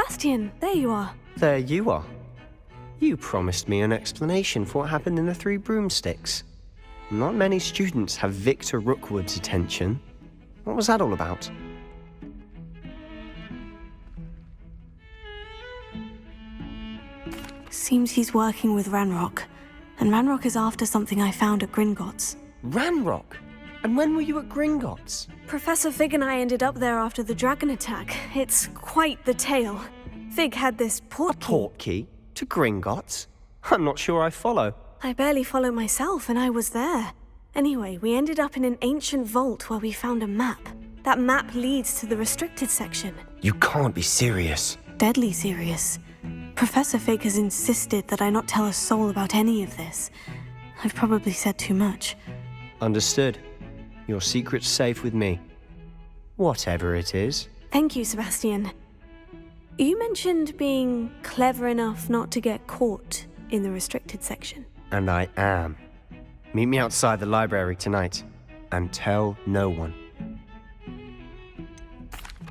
Sebastian, there you are. There you are. You promised me an explanation for what happened in the Three Broomsticks. Not many students have Victor Rookwood's attention. What was that all about? Seems he's working with Ranrock. And Ranrock is after something I found at Gringotts. Ranrock? And when were you at Gringotts? Professor Fig and I ended up there after the dragon attack. It's quite the tale. Fig had this portkey. A portkey? To Gringotts? I'm not sure I follow. I barely follow myself, and I was there. Anyway, we ended up in an ancient vault where we found a map. That map leads to the restricted section. You can't be serious. Deadly serious. Professor Fig has insisted that I not tell a soul about any of this. I've probably said too much. Understood. Your secret's safe with me. Whatever it is. Thank you, Sebastian. You mentioned being clever enough not to get caught in the restricted section. And I am. Meet me outside the library tonight. And tell no one.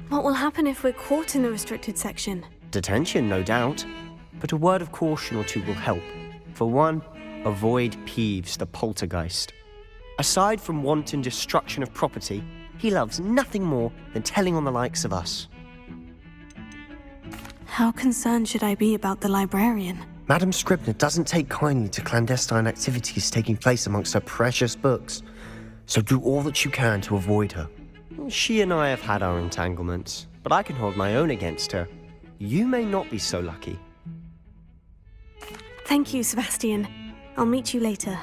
What will happen if we're caught in the restricted section? Detention, no doubt. But a word of caution or two will help. For one, avoid Peeves, the poltergeist. Aside from wanton destruction of property, he loves nothing more than telling on the likes of us. How concerned should I be about the librarian? Madame Scribner doesn't take kindly to clandestine activities taking place amongst her precious books, so do all that you can to avoid her. She and I have had our entanglements, but I can hold my own against her. You may not be so lucky. Thank you, Sebastian. I'll meet you later.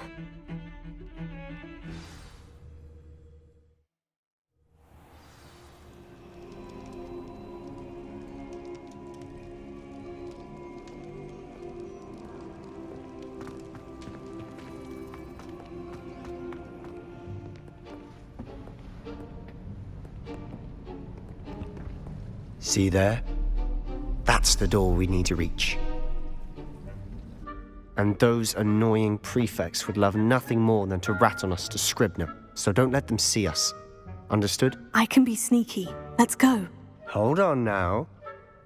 See there? That's the door we need to reach. And those annoying prefects would love nothing more than to rat on us to Scribner, so don't let them see us. Understood? I can be sneaky. Let's go. Hold on now.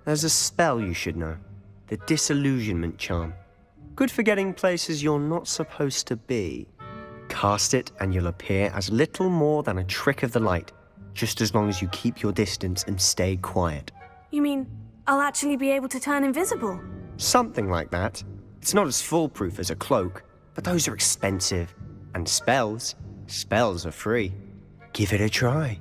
There's a spell you should know. The Disillusionment Charm. Good for getting places you're not supposed to be. Cast it and you'll appear as little more than a trick of the light, just as long as you keep your distance and stay quiet. You mean I'll actually be able to turn invisible? Something like that. It's not as foolproof as a cloak, but those are expensive. And spells are free. Give it a try.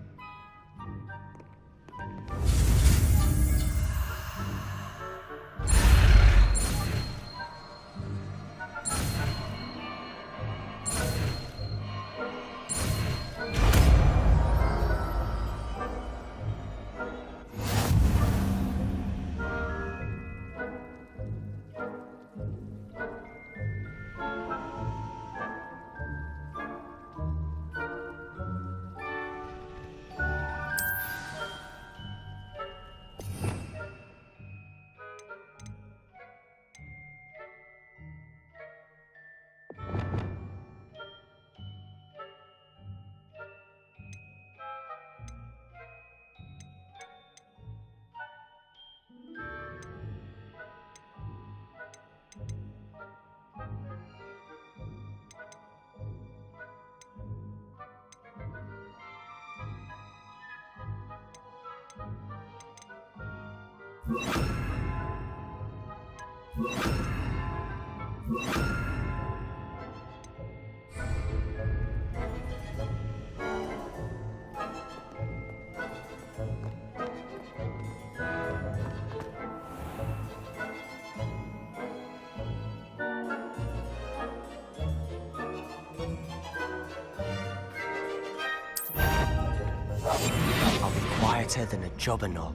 I'll be quieter than a jobberknoll.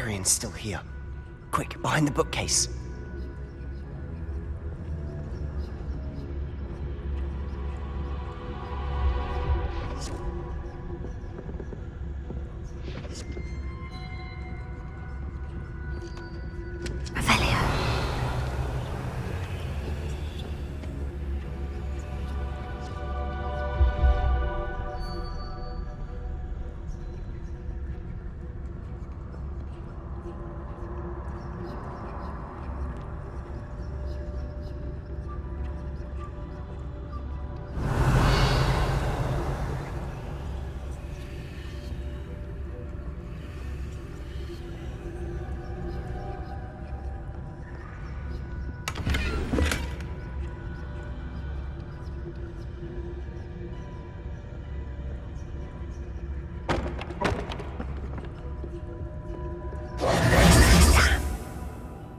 librarian's still here. Quick, behind the bookcase.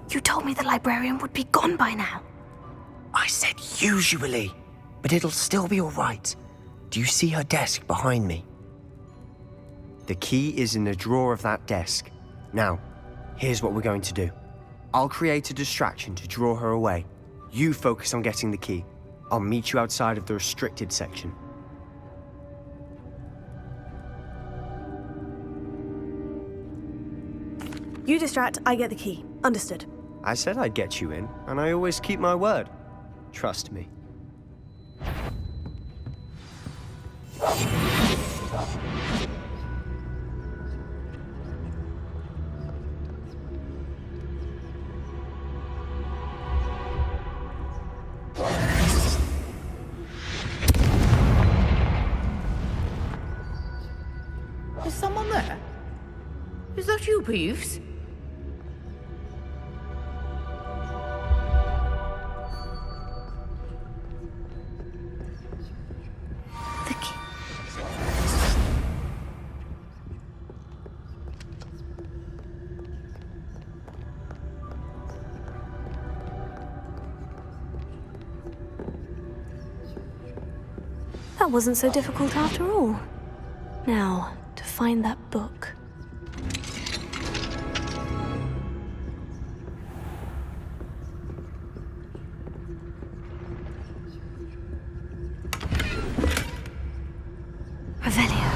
You told me the librarian would be gone by now. I said usually, but it'll still be all right. Do you see her desk behind me? The key is in the drawer of that desk. Now, here's what we're going to do. I'll create a distraction to draw her away. You focus on getting the key. I'll meet you outside of the restricted section. You distract, I get the key. Understood. I said I'd get you in, and I always keep my word. Trust me. Is someone there? Is that you, Peeves? The key. That wasn't so difficult after all. Now, to find that book. Revelio.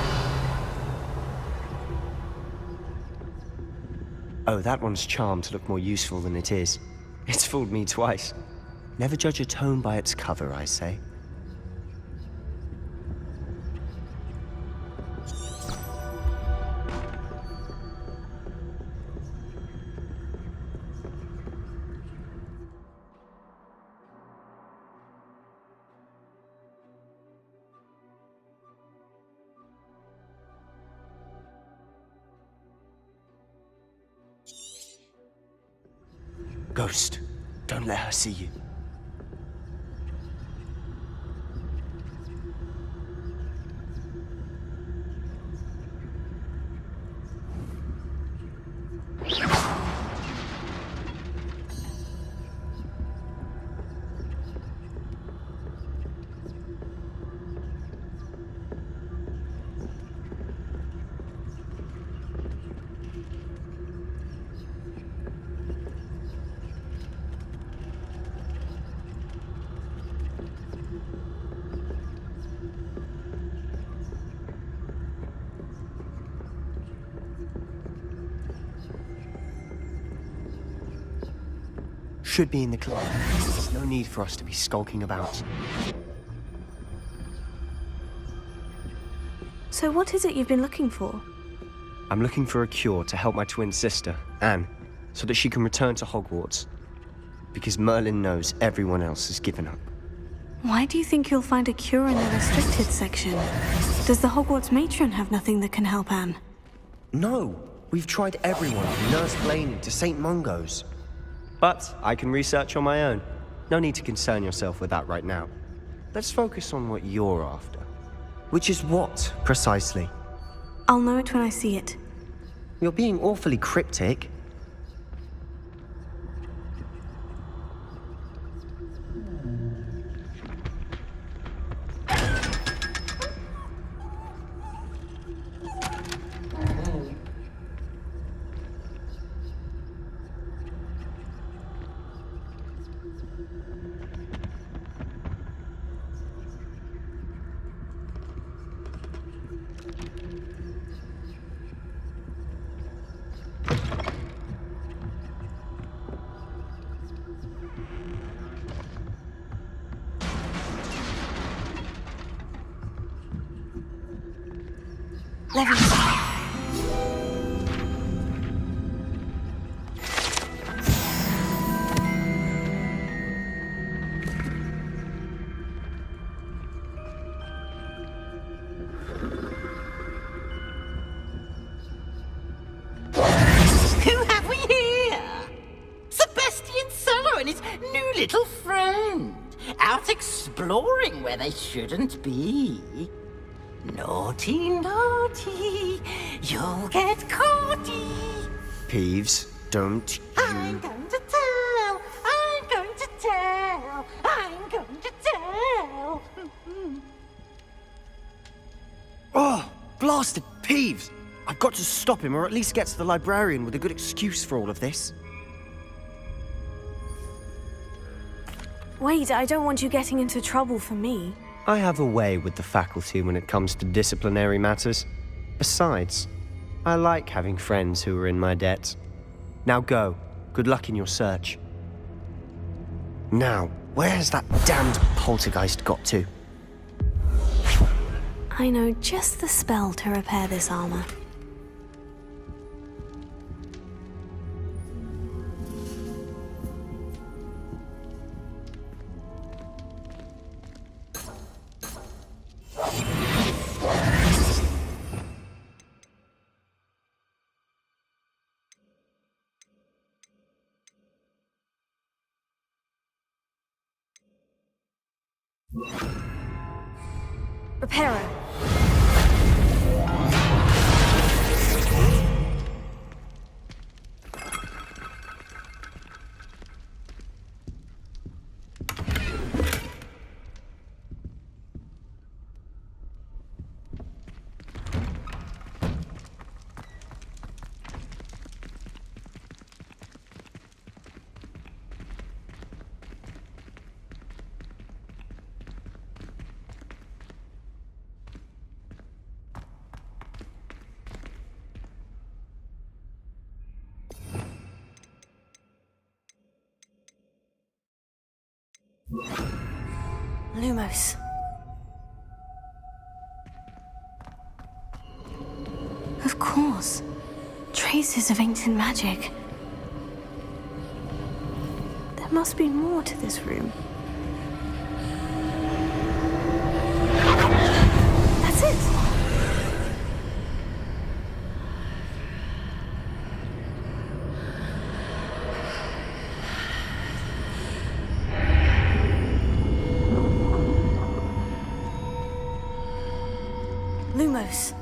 Oh, that one's charmed to look more useful than it is. It's fooled me twice. Never judge a tome by its cover, I say. Ghost, don't let her see you. Should be in the club. There's no need for us to be skulking about. So what is it you've been looking for? I'm looking for a cure to help my twin sister, Anne, so that she can return to Hogwarts. Because Merlin knows everyone else has given up. Why do you think you'll find a cure in the restricted section? Does the Hogwarts matron have nothing that can help Anne? No, we've tried everyone from Nurse Blaney to St. Mungo's. But I can research on my own. No need to concern yourself with that right now. Let's focus on what you're after. Which is what, precisely? I'll know it when I see it. You're being awfully cryptic. Leviosa. Who have we here? Sebastian Solo and his new little friend. Out exploring where they shouldn't be. Naughty, naughty. You'll get caughty. Peeves, don't I'm you... going to tell. I'm going to tell. I'm going to tell. Oh, blasted Peeves! I've got to stop him, or at least get to the librarian with a good excuse for all of this. Wait, I don't want you getting into trouble for me. I have a way with the faculty when it comes to disciplinary matters. Besides, I like having friends who are in my debt. Now go. Good luck in your search. Now, where has that damned poltergeist got to? I know just the spell to repair this armor. Reparo. Lumos. Of course. Traces of ancient magic. There must be more to this room. That's it! Lumos.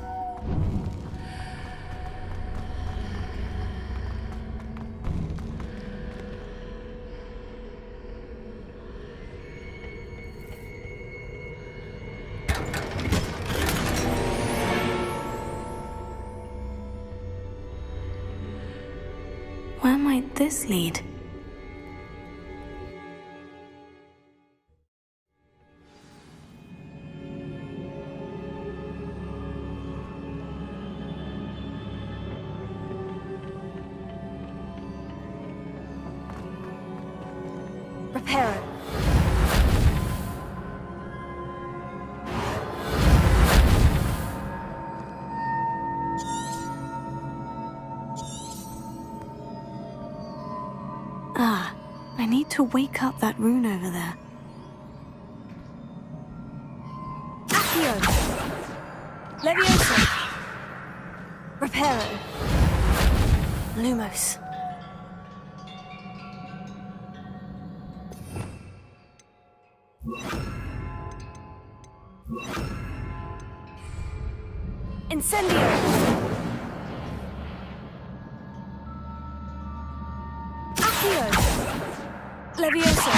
Where might this lead? Reparo. Ah, I need to wake up that rune over there. Accio. Leviosa. Reparo. Lumos. Incendio! Accio! Leviosa!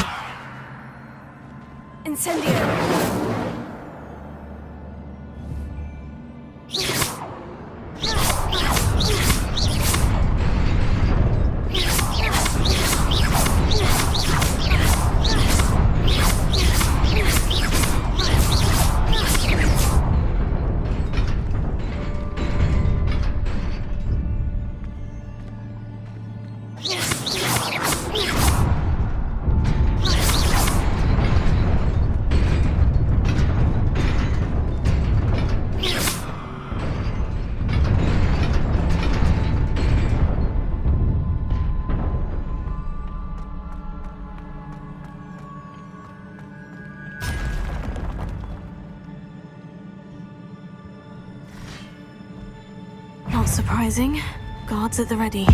Incendio! surprising. Guards at the ready.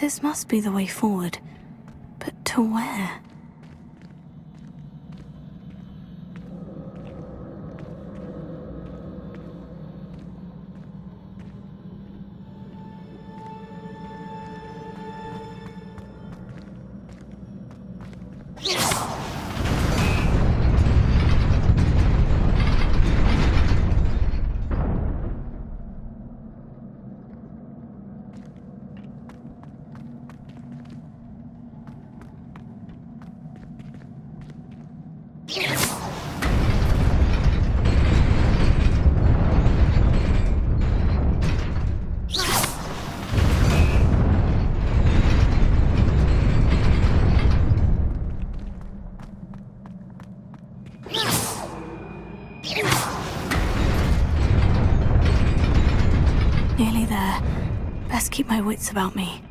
This must be the way forward. But to where? Nearly there. Best keep my wits about me.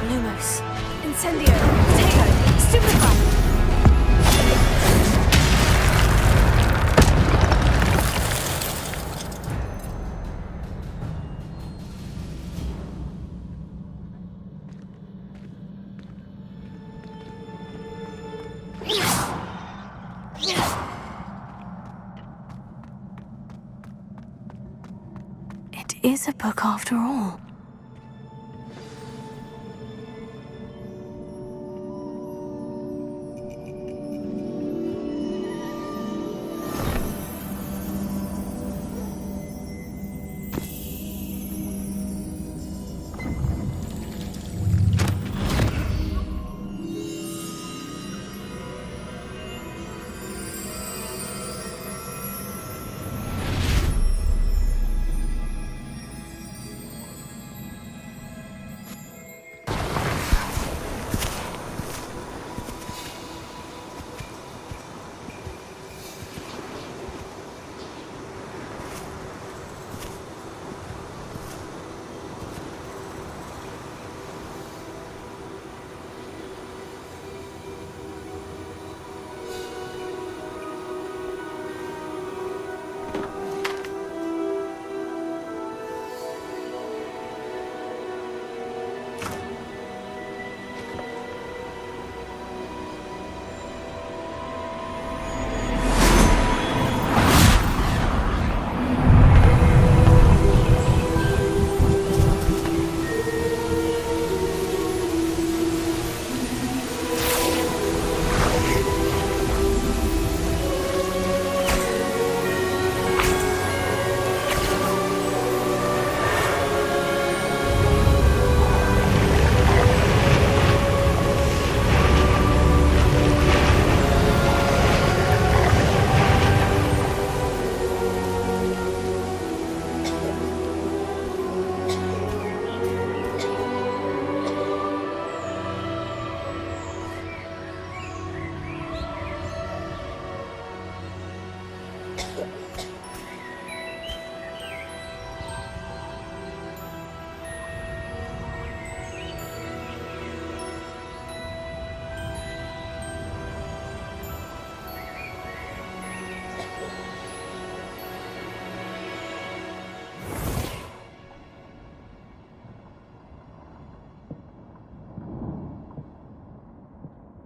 Lumos. Incendio! Potato! Stupefy! It is a book after all.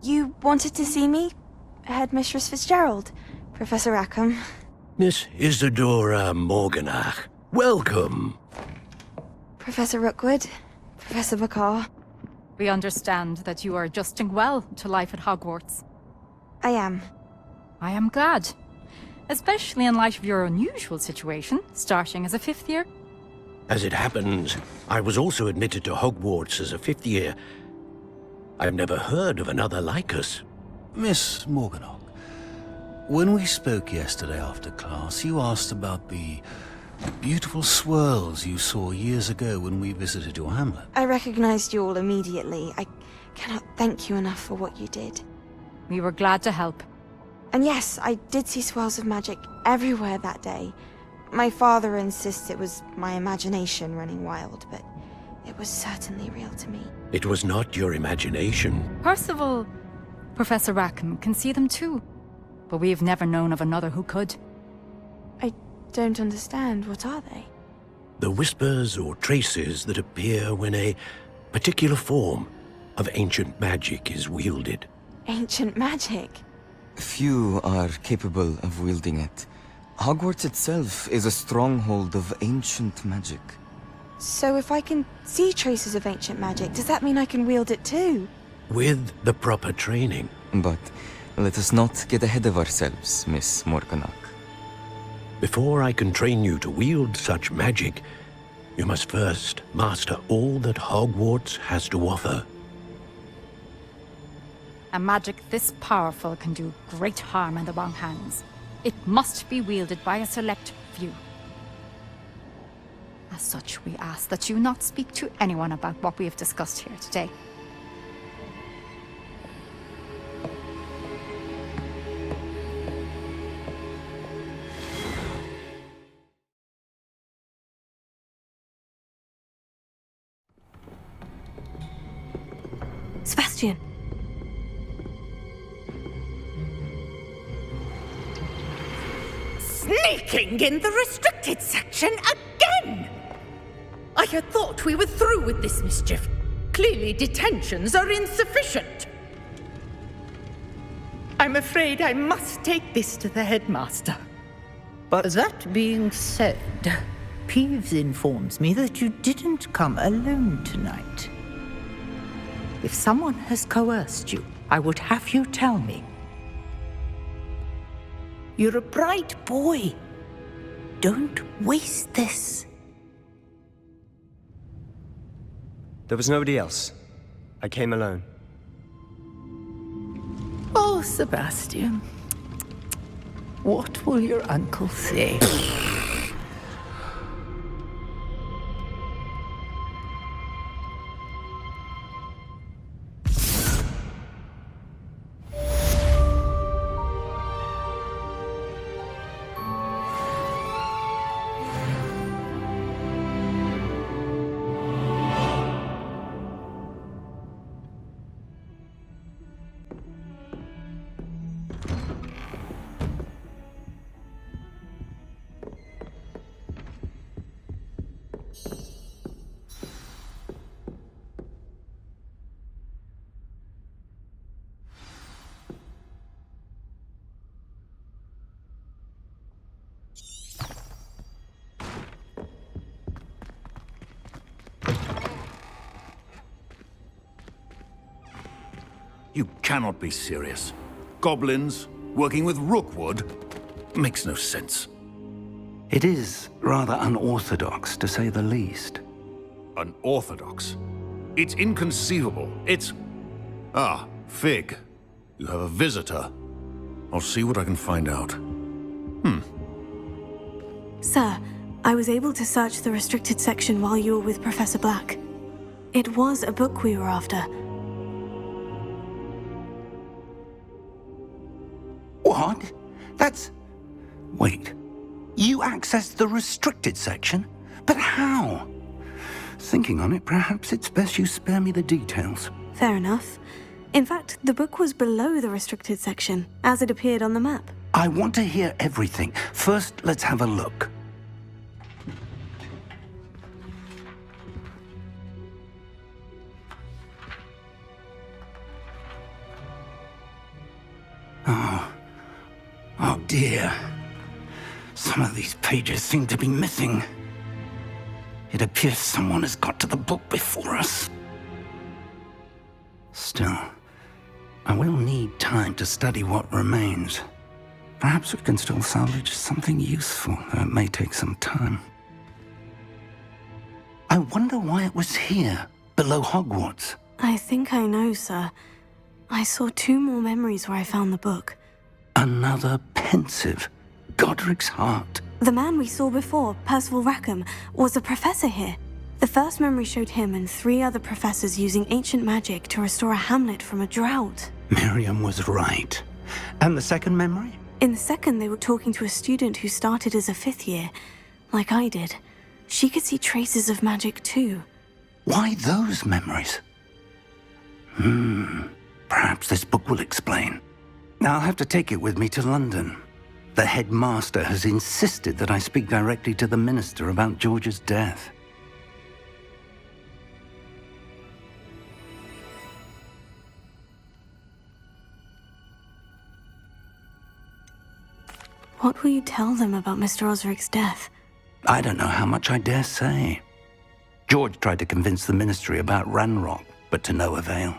You wanted to see me? Headmistress Fitzgerald? Professor Rackham? Miss Isadora Morganach, welcome. Professor Rookwood? Professor Bakar? We understand that you are adjusting well to life at Hogwarts. I am. I am glad. Especially in light of your unusual situation, starting as a fifth year. As it happens, I was also admitted to Hogwarts as a fifth year. I've never heard of another like us. Miss Morganach, when we spoke yesterday after class, you asked about the beautiful swirls you saw years ago when we visited your hamlet. I recognized you all immediately. I cannot thank you enough for what you did. We were glad to help. And yes, I did see swirls of magic everywhere that day. My father insists it was my imagination running wild, but it was certainly real to me. It was not your imagination. Percival, Professor Rackham can see them too. But we have never known of another who could. I don't understand. What are they? The whispers or traces that appear when a particular form of ancient magic is wielded. Ancient magic? Few are capable of wielding it. Hogwarts itself is a stronghold of ancient magic. So if I can see traces of ancient magic, does that mean I can wield it too? With the proper training. But let us not get ahead of ourselves, Miss Morganach. Before I can train you to wield such magic, you must first master all that Hogwarts has to offer. A magic this powerful can do great harm in the wrong hands. It must be wielded by a select few. As such, we ask that you not speak to anyone about what we have discussed here today. Sebastian! Sebastian. Sneaking in the restricted section again! I had thought we were through with this mischief. Clearly detentions are insufficient. I'm afraid I must take this to the headmaster. But That being said, Peeves informs me that you didn't come alone tonight. If someone has coerced you, I would have you tell me. You're a bright boy. Don't waste this. there was nobody else. I came alone. Oh, Sebastian. What will your uncle say? You cannot be serious. Goblins working with Rookwood makes no sense. It is rather unorthodox, to say the least. Unorthodox? It's inconceivable. It's... Ah, Fig. You have a visitor. I'll see what I can find out. Sir, I was able to search the restricted section while you were with Professor Black. It was a book we were after. What? That's... Wait. You accessed the restricted section? But how? Thinking on it, perhaps it's best you spare me the details. Fair enough. In fact, the book was below the restricted section, as it appeared on the map. I want to hear everything. First, let's have a look. Oh dear. Some of these pages seem to be missing. It appears someone has got to the book before us. Still, I will need time to study what remains. Perhaps we can still salvage something useful, though it may take some time. I wonder why it was here, below Hogwarts. I think I know, sir. I saw 2 more memories where I found the book. Another pensive. Godric's heart. The man we saw before, Percival Rackham, was a professor here. The first memory showed him and 3 other professors using ancient magic to restore a hamlet from a drought. Miriam was right. And the second memory? In the second, they were talking to a student who started as a 5th year, like I did. She could see traces of magic too. Why those memories? Perhaps this book will explain. I'll have to take it with me to London. The headmaster has insisted that I speak directly to the minister about George's death. What will you tell them about Mr. Osric's death? I don't know how much I dare say. George tried to convince the ministry about Ranrock, but to no avail.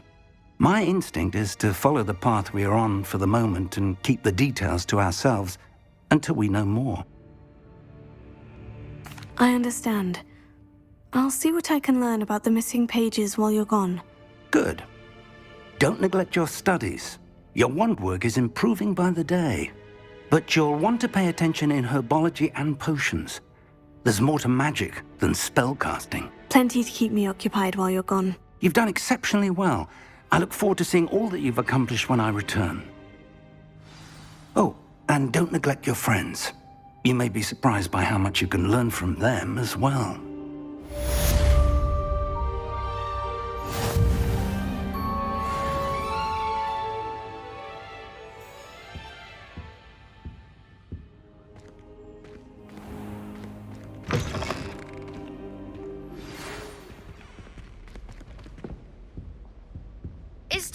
My instinct is to follow the path we are on for the moment and keep the details to ourselves until we know more. I understand. I'll see what I can learn about the missing pages while you're gone. Good. Don't neglect your studies. Your wand work is improving by the day. But you'll want to pay attention in herbology and potions. There's more to magic than spellcasting. Plenty to keep me occupied while you're gone. You've done exceptionally well. I look forward to seeing all that you've accomplished when I return. Oh, and don't neglect your friends. You may be surprised by how much you can learn from them as well.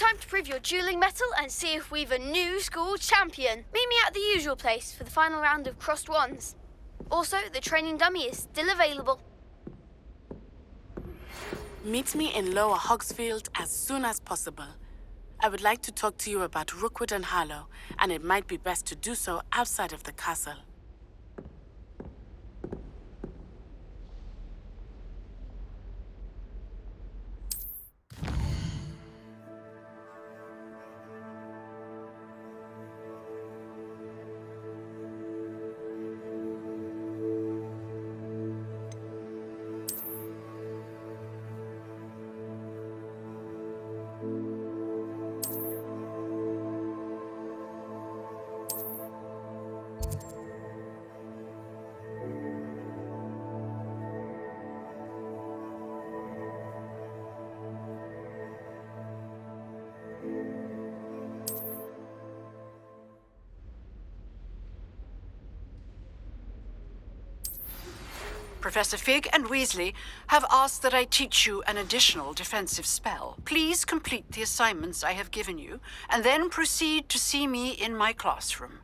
time to prove your dueling mettle and see if we've a new school champion. Meet me at the usual place for the final round of crossed wands. Also, the training dummy is still available. Meet me in Lower Hogsfield as soon as possible. I would like to talk to you about Rookwood and Harlow, and it might be best to do so outside of the castle. Professor Fig and Weasley have asked that I teach you an additional defensive spell. Please complete the assignments I have given you, and then proceed to see me in my classroom.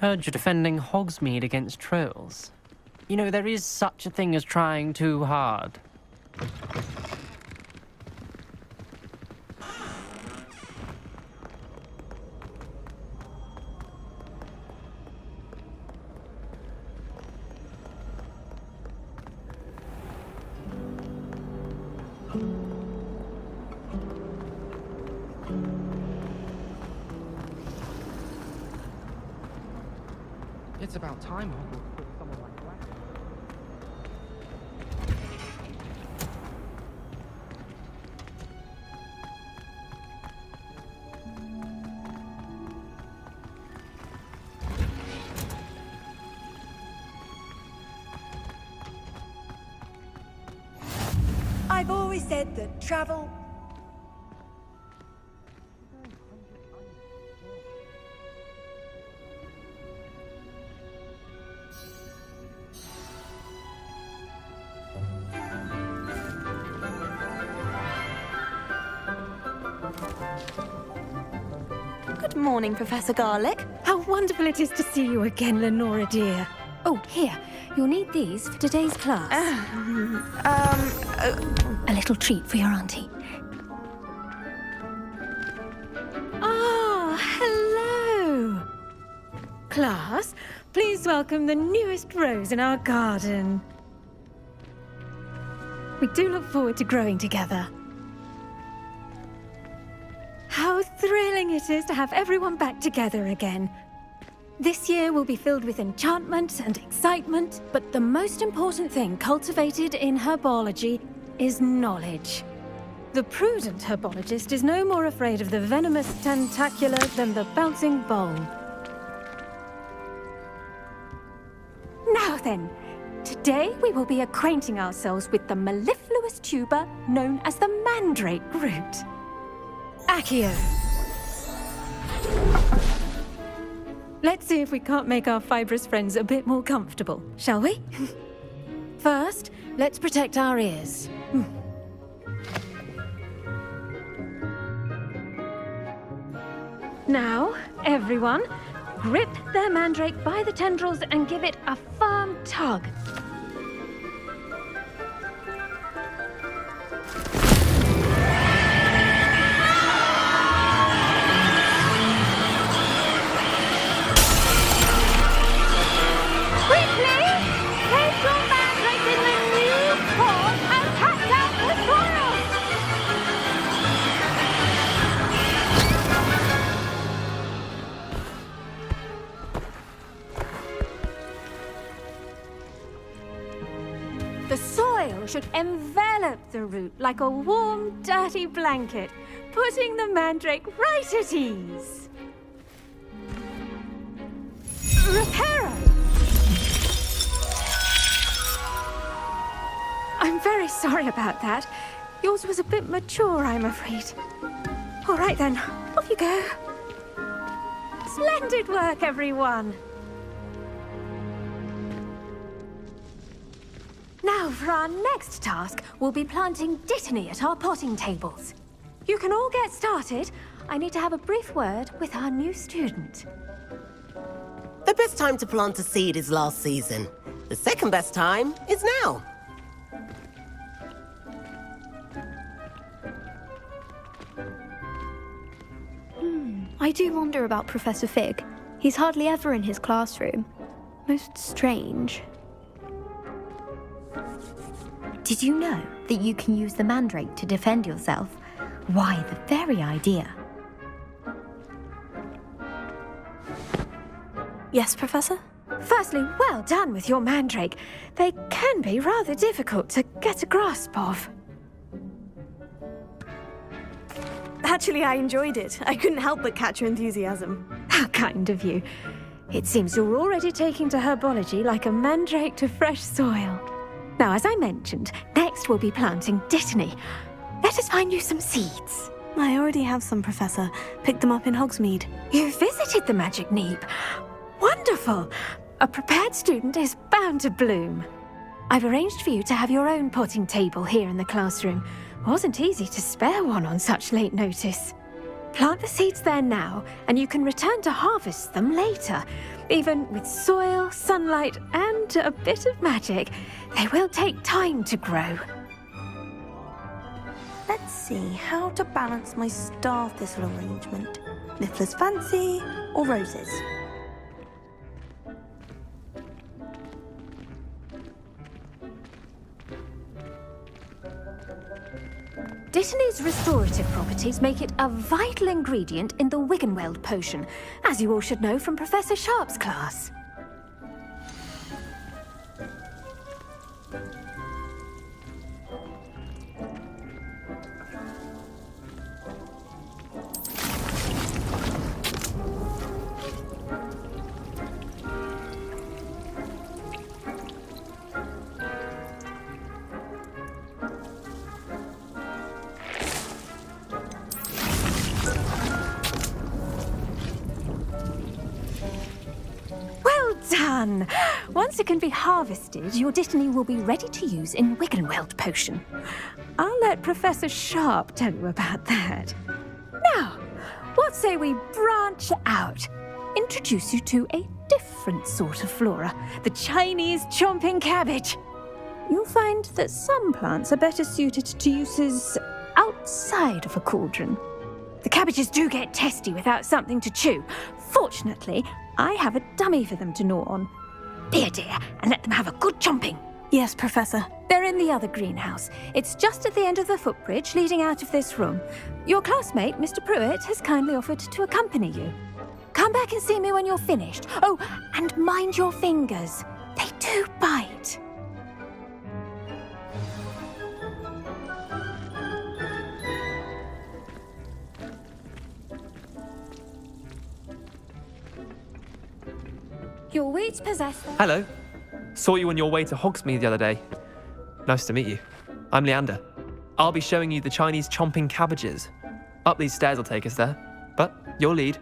Heard you're defending Hogsmeade against trolls. You know, there is such a thing as trying too hard. It's about time Hogwarts put someone like that. I've always said that travel... Good morning, Professor Garlick. How wonderful it is to see you again, Lenora dear. Oh, here. You'll need these for today's class. A little treat for your auntie. class, please welcome the newest rose in our garden. We do look forward to growing together. How thrilling it is to have everyone back together again. This year will be filled with enchantment and excitement, but the most important thing cultivated in herbology is knowledge. The prudent herbologist is no more afraid of the venomous tentacula than the bouncing bulb. Now then, today we will be acquainting ourselves with the mellifluous tuber known as the mandrake root. Accio. Let's see if we can't make our fibrous friends a bit more comfortable, shall we? First, let's protect our ears. Now, everyone, grip their mandrake by the tendrils and give it a firm tug. The soil should envelop the root like a warm, dirty blanket, putting the mandrake right at ease. Reparo! I'm very sorry about that. Yours was a bit mature, I'm afraid. All right then, off you go. Splendid work, everyone! Now, for our next task, we'll be planting Dittany at our potting tables. You can all get started. I need to have a brief word with our new student. The best time to plant a seed is last season. The second best time is now. I do wonder about Professor Fig. He's hardly ever in his classroom. Most strange. Did you know that you can use the mandrake to defend yourself? Why, the very idea. Yes, Professor? Firstly, well done with your mandrake. They can be rather difficult to get a grasp of. Actually, I enjoyed it. I couldn't help but catch your enthusiasm. How kind of you. It seems you're already taking to herbology like a mandrake to fresh soil. Now, as I mentioned, next we'll be planting Dittany. Let us find you some seeds. I already have some, Professor. Picked them up in Hogsmeade. You visited the Magic Neep. Wonderful! A prepared student is bound to bloom. I've arranged for you to have your own potting table here in the classroom. Wasn't easy to spare one on such late notice. Plant the seeds there now, and you can return to harvest them later. Even with soil, sunlight, and a bit of magic, they will take time to grow. Let's see how to balance my star thistle arrangement. Niffler's fancy or roses? Dittany's restorative properties make it a vital ingredient in the Wiggenweld potion, as you all should know from Professor Sharp's class. Done! Once it can be harvested, your Dittany will be ready to use in Wiggenweld potion. I'll let Professor Sharp tell you about that. Now, what say we branch out? Introduce you to a different sort of flora, the Chinese chomping cabbage. You'll find that some plants are better suited to uses outside of a cauldron. The cabbages do get testy without something to chew. Fortunately, I have a dummy for them to gnaw on. Here, dear, and let them have a good chomping. Yes, Professor. They're in the other greenhouse. It's just at the end of the footbridge leading out of this room. Your classmate, Mr. Pruitt, has kindly offered to accompany you. Come back and see me when you're finished. Oh, and mind your fingers. They do bite. Your weeds possess them. Hello. Saw you on your way to Hogsmeade the other day. Nice to meet you. I'm Leander. I'll be showing you the Chinese chomping cabbages. Up these stairs will take us there, but your lead.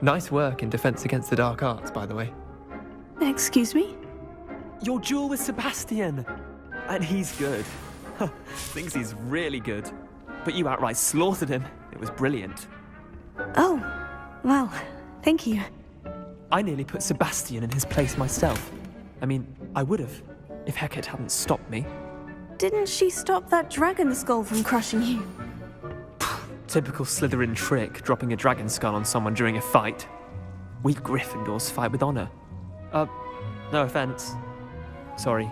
Nice work in Defense Against the Dark Arts, by the way. Excuse me? Your duel with Sebastian! And he's good. Thinks he's really good. But you outright slaughtered him. It was brilliant. Oh, well, thank you. I nearly put Sebastian in his place myself. I mean, I would have, if Hecate hadn't stopped me. Didn't she stop that dragon skull from crushing you? Typical Slytherin trick, dropping a dragon skull on someone during a fight. We Gryffindors fight with honor. No offense. Sorry.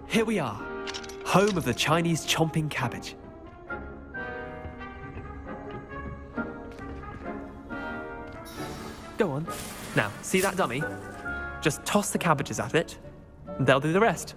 Here we are, home of the Chinese chomping cabbage. Go on. Now, see that dummy? Just toss the cabbages at it, and they'll do the rest.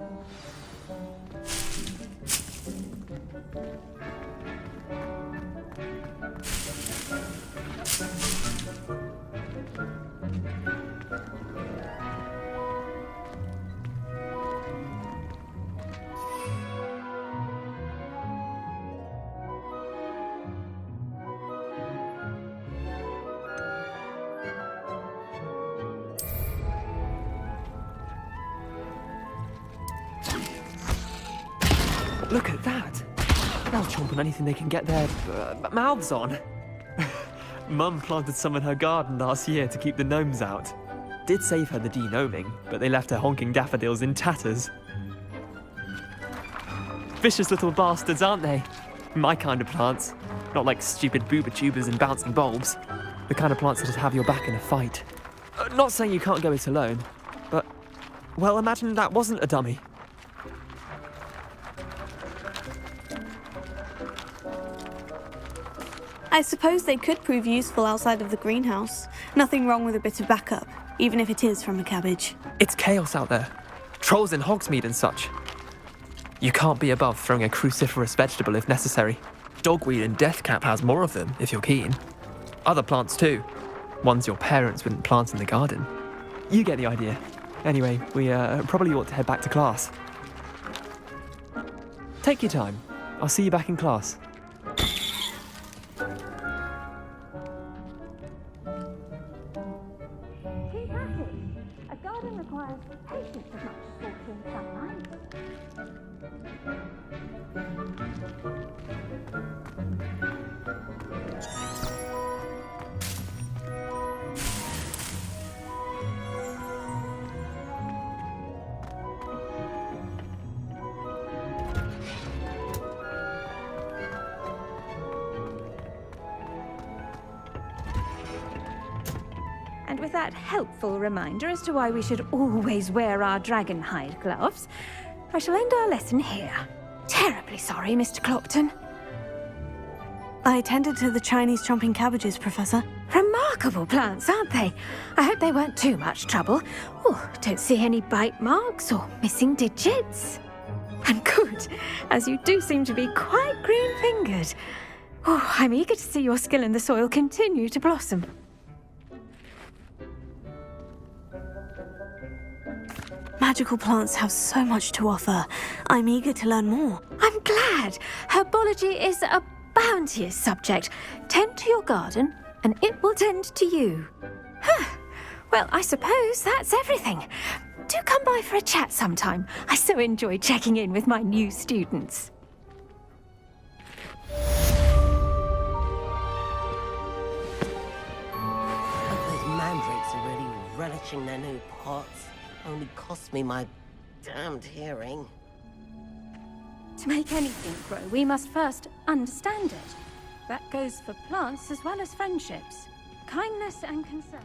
Look at that! They'll chomp on anything they can get their mouths on. Mum planted some in her garden last year to keep the gnomes out. Did save her the de-gnoming, but they left her honking daffodils in tatters. Vicious little bastards, aren't they? My kind of plants. Not like stupid booba tubers and bouncing bulbs. The kind of plants that'd have your back in a fight. Not saying you can't go it alone, but, well, imagine that wasn't a dummy. I suppose they could prove useful outside of the greenhouse. Nothing wrong with a bit of backup, even if it is from a cabbage. It's chaos out there. Trolls in Hogsmeade and such. You can't be above throwing a cruciferous vegetable if necessary. Dogweed and deathcap has more of them, if you're keen. Other plants too. Ones your parents wouldn't plant in the garden. You get the idea. Anyway, we probably ought to head back to class. Take your time. I'll see you back in class. A garden requires patience as much as watering sunlight. And with that helpful reminder as to why we should always wear our dragon hide gloves, I shall end our lesson here. Terribly sorry, Mr. Clopton. I attended to the Chinese chomping cabbages, Professor. Remarkable plants, aren't they? I hope they weren't too much trouble. Oh, don't see any bite marks or missing digits. And good, as you do seem to be quite green-fingered. Oh, I'm eager to see your skill in the soil continue to blossom. Magical plants have so much to offer. I'm eager to learn more. I'm glad. Herbology is a bounteous subject. Tend to your garden, and it will tend to you. Well, I suppose that's everything. Do come by for a chat sometime. I so enjoy checking in with my new students. Those mandrakes are really relishing their new pots. Only cost me my damned hearing. To make anything grow, we must first understand it. That goes for plants as well as friendships. Kindness and concern.